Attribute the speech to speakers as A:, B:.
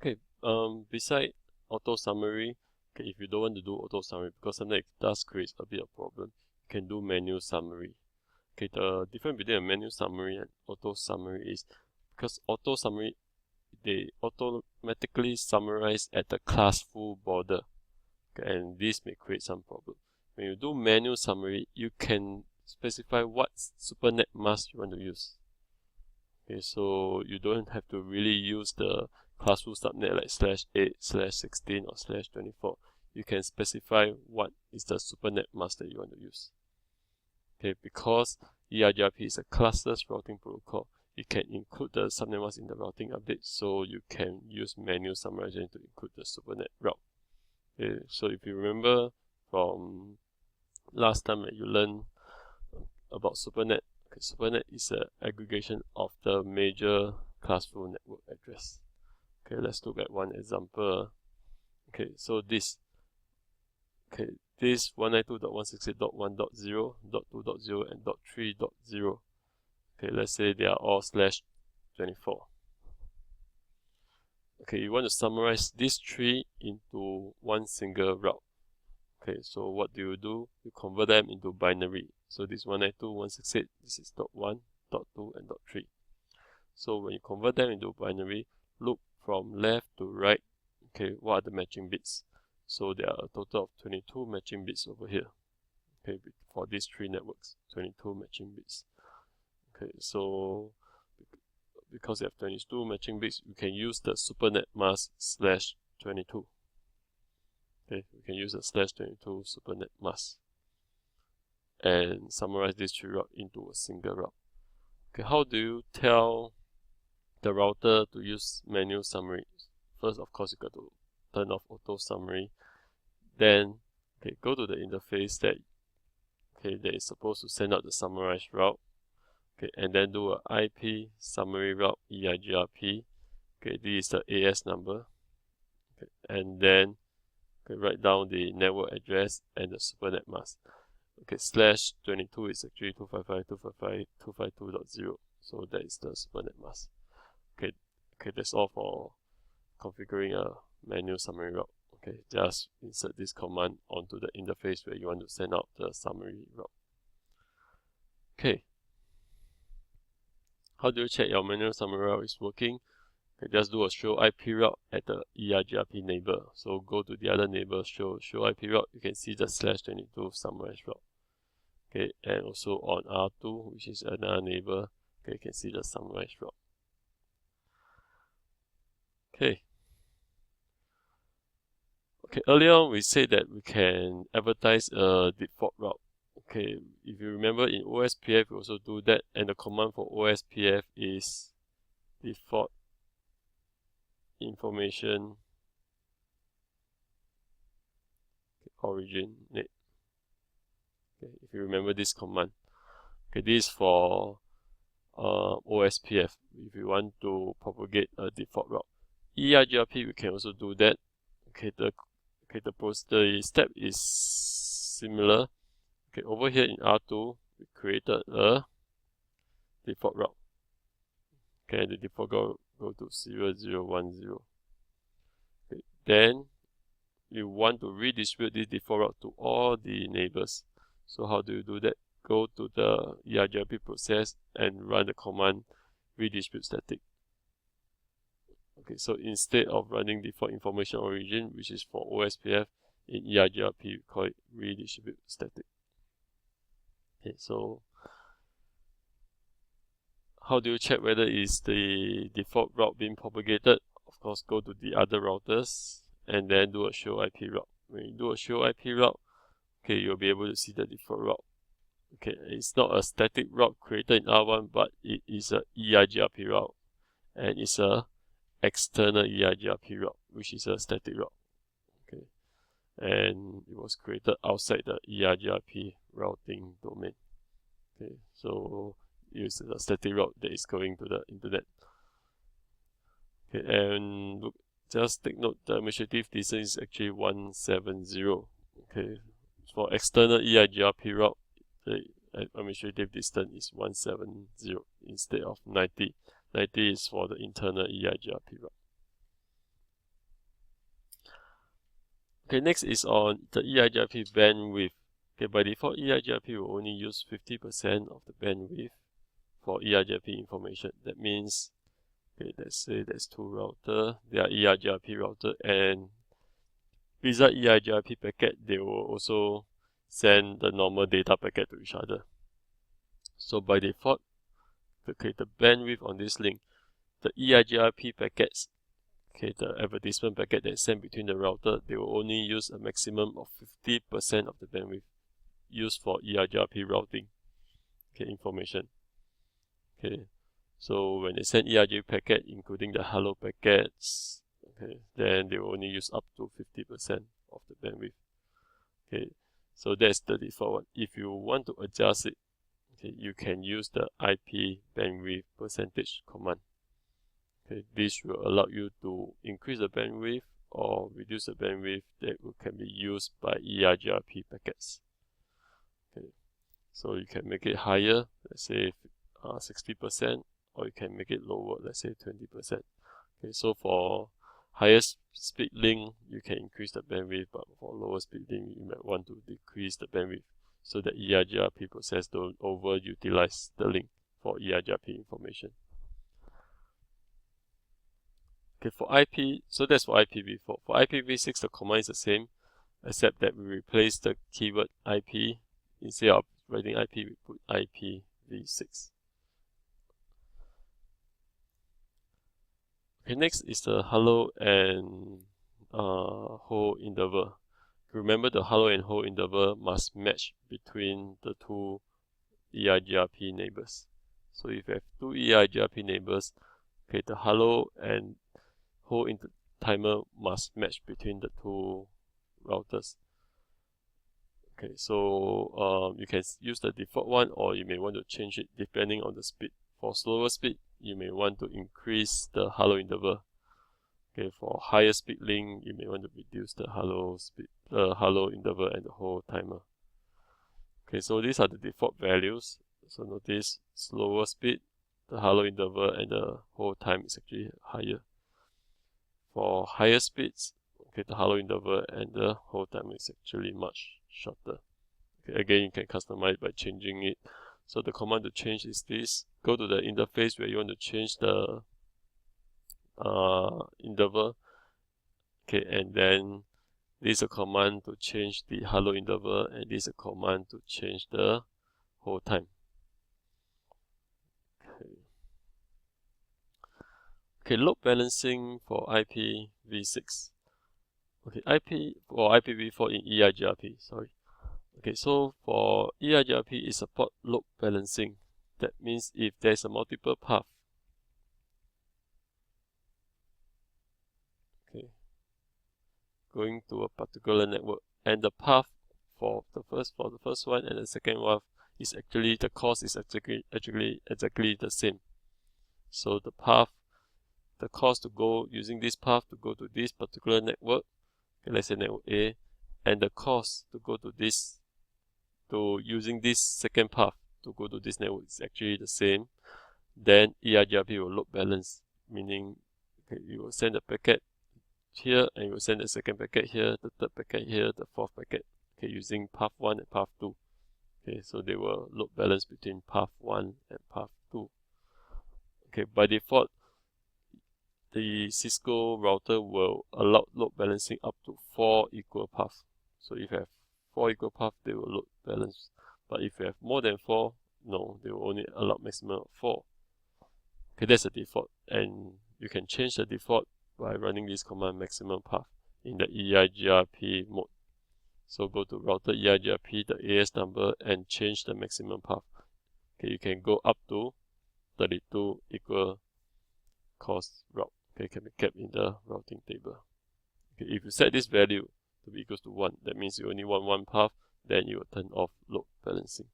A: Okay, beside auto summary, okay, if you don't want to do auto summary because sometimes it does create a bit of problem, you can do manual summary. Okay, the difference between a manual summary and auto summary is because auto summary, they automatically summarize at the class full border, okay, and this may create some problem. When you do manual summary, you can specify what supernet mask you want to use. Okay, so you don't have to really use the classful subnet like /8, /16 or /24. You can specify what is the supernet mask that you want to use. Okay, because EIGRP is a classless routing protocol, you can include the subnet mask in the routing update, so you can use manual summarization to include the supernet route. Okay, so if you remember from last time that you learned about supernet, okay, supernet is an aggregation of the major classful network address. Okay, let's look at one example. Okay, so this 192.168.1.0, .2.0 and .3.0. Okay, let's say they are all /24. Okay, you want to summarize these three into one single route. Okay, so what do? You convert them into binary. So this 192.168, this is .1, .2 and .3. So when you convert them into binary, look from left to right. Okay, what are the matching bits? So there are a total of 22 matching bits over here. Okay, for these three networks, 22 matching bits. Okay, so because you have 22 matching bits, you can use the supernet mask /22. Okay, we can use the /22 supernet mask and summarize these three routes into a single route. Okay, how do you tell the router to use manual summary? First, of course, you got to turn off auto summary. Then, okay, go to the interface that is supposed to send out the summarized route. Okay, and then do a IP summary route EIGRP. Okay, this is the AS number. Okay, and then write down the network address and the supernet mask. Okay, /22 is actually 255.255.252.0. So that is the supernet mask. Okay, that's all for configuring a manual summary route. Okay, just insert this command onto the interface where you want to send out the summary route. Okay, how do you check your manual summary route is working? Okay, just do a show IP route at the EIGRP neighbor. So go to the other neighbor, show IP route. You can see the /22 summarized route. Okay, and also on R2, which is another neighbor, okay, you can see the summarized route. Okay. Okay, earlier on we said that we can advertise a default route. Okay, if you remember in OSPF we also do that, and the command for OSPF is default information origin net. Okay, if you remember this command. Okay, this is for OSPF if you want to propagate a default route. EIGRP we can also do that. Okay, the step is similar. Okay, over here in R2 we created a default route. Okay, the default go to 0010. Okay, then you want to redistribute this default route to all the neighbors. So how do you do that? Go to the EIGRP process and run the command redistribute static. Okay, so instead of running default information origin, which is for OSPF, in EIGRP we call it redistribute static. Okay, so how do you check whether is the default route being propagated? Of course, go to the other routers and then do a show IP route. When you do a show IP route, okay, you'll be able to see the default route. Okay, it's not a static route created in R1, but it is a EIGRP route, and it's a external EIGRP route, which is a static route. Okay, and it was created outside the EIGRP routing domain. Okay, so it's a static route that is going to the internet. Okay, and look, just take note the administrative distance is actually 170. Okay, for external EIGRP route, the administrative distance is 170 instead of 90. 90 is for the internal EIGRP route. Okay, next is on the EIGRP bandwidth. Okay, by default, EIGRP will only use 50% of the bandwidth for EIGRP information. That means, okay, let's say there's two routers, they are EIGRP router, and beside EIGRP packet, they will also send the normal data packet to each other. So by default, okay, the bandwidth on this link, the EIGRP packets, okay, the advertisement packet that's sent between the router, they will only use a maximum of 50% of the bandwidth used for EIGRP routing, okay, information. Okay, so when they send EIGRP packet, including the hello packets, okay, then they will only use up to 50% of the bandwidth. Okay, so that's the default one. If you want to adjust it, okay, you can use the IP bandwidth percentage command. Okay, this will allow you to increase the bandwidth or reduce the bandwidth that can be used by EIGRP packets. Okay, so you can make it higher, let's say 60%, or you can make it lower, let's say 20%. Okay, so for higher speed link, you can increase the bandwidth, but for lower speed link, you might want to decrease the bandwidth so that EIGRP process don't overutilize the link for EIGRP information. Okay, for IP, so that's for IPv4. For IPv6, the command is the same, except that we replace the keyword IP. Instead of writing IP, we put IPv6. Okay, next is the hello and hold interval. Remember, the hello and hold interval must match between the two EIGRP neighbors. So if you have two EIGRP neighbors, okay, the hello and hold timer must match between the two routers. Okay, so you can use the default one, or you may want to change it depending on the speed. For slower speed, you may want to increase the hello interval. Okay, for higher speed link, you may want to reduce the hello interval and the hold timer. Okay, so these are the default values. So notice slower speed, the hello interval and the hold time is actually higher. For higher speeds, okay, the hello interval and the hold time is actually much shorter. Okay, again, you can customize by changing it. So the command to change is this. Go to the interface where you want to change the interval. Okay, and then this is a command to change the hello interval, and this is a command to change the hold time. Okay, load balancing for IPv6. Okay, IPv4 in EIGRP, sorry. Okay, so for EIGRP, it supports load balancing. That means if there's a multiple path, okay, going to a particular network, and the path for the first one and the second one is actually, the cost is exactly the same. So the path, the cost to go using this path to go to this particular network, okay, let's say network A, and the cost to go to this, to using this second path to go to this network is actually the same, then EIGRP will load balance, meaning, okay, you will send a packet here and you will send the second packet here, the third packet here, the fourth packet, okay, using path 1 and path 2. Okay, so they will load balance between path 1 and path 2. Okay, by default, the Cisco router will allow load balancing up to 4 equal paths. So if you have 4 equal paths, they will load balance. But if you have more than 4, no, they will only allow maximum of 4. Okay, that's the default. And you can change the default by running this command maximum path in the EIGRP mode. So go to router EIGRP, the AS number, and change the maximum path. Okay, you can go up to 32 equal cost route. Okay, can be kept in the routing table. Okay, if you set this value to be equals to 1, that means you only want one path, then you will turn off load balancing.